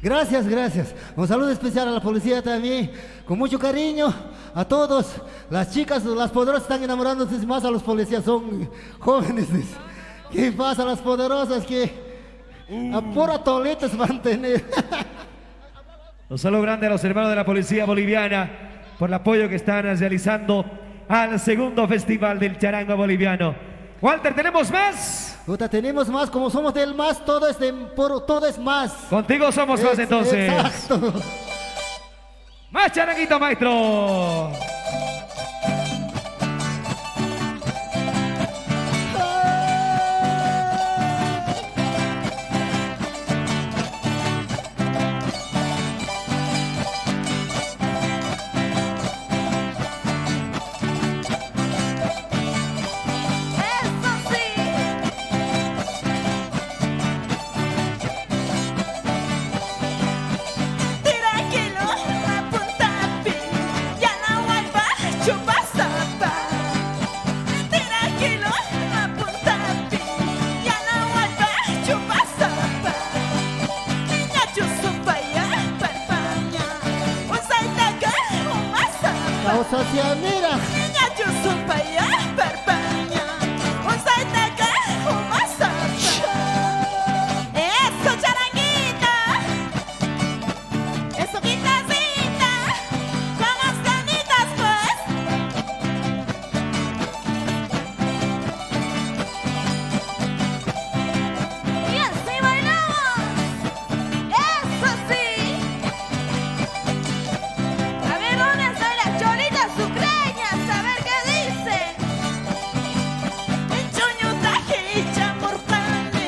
Gracias, gracias. Un saludo especial a la policía también, con mucho cariño a todos. Las chicas, las poderosas están enamorándose más a los policías, son jóvenes. ¿Qué pasa? Las poderosas que a pura toletas van a tener. Un saludo grande a los hermanos de la policía boliviana por el apoyo que están realizando al segundo festival del charango boliviano. Walter, ¿tenemos más? Puta, tenemos más, como somos del más, todo es, todo es más. Contigo somos más entonces. Exacto. Más charanguito, maestro. Mira. Eso, charanguita. Eso, guitarrita. Con las ganitas, pues. Y así bailamos. Eso sí. A ver, ¿dónde están las cholitas sucreñas? A ver qué dicen. Chuño traje y chamortale.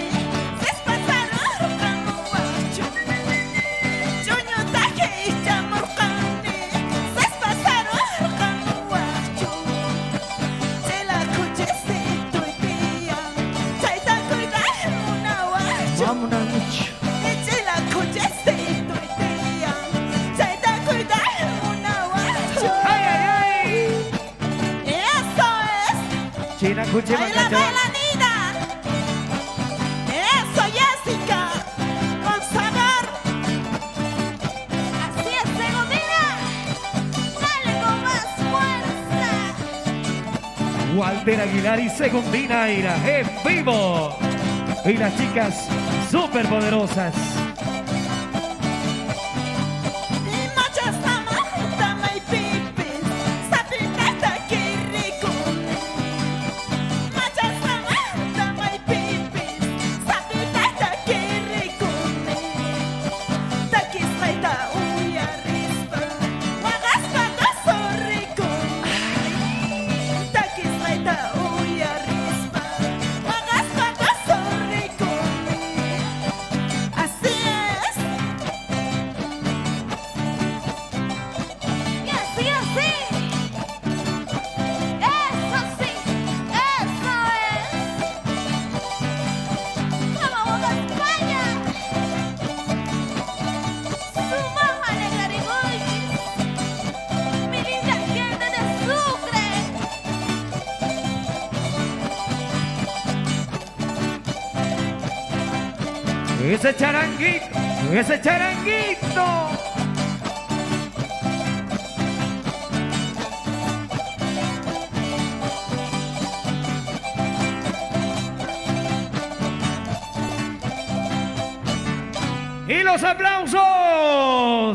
Se pasaron camuacho. Chuño traje y chamortale. Se pasaron camuacho. Se la cuchecito y tía. Chaita cuidar una guacho. Vámonos, mucho. Se la cuchecito y tía. Chaita cuidar una guacho. ¡Ay, ay, ay! Eso es. China, cuchi, ¡Baila, macacho. baila, Nina! ¡Eso, Jessica! ¡Con sabor! ¡Así es, Segundina! ¡Dale con más fuerza! Walter Aguilar y Segundina Ira en vivo. Y las chicas súper poderosas. Y machas, tama y pipis, sapitata, qué rico. Machas, tama y pipis, sapitata, qué rico. Taquismaita, uy, arrispa, guagaspa, so rico. Taquismaita, uy, arrispa, guagaspa, so rico. Así es. Y así, así. Eso sí, eso es. ¡Vamos a España! ¡Subamos a la Garigollis! ¡Mi linda gente de Sucre! Ese charanguito, ese charanguito. Y los aplausos.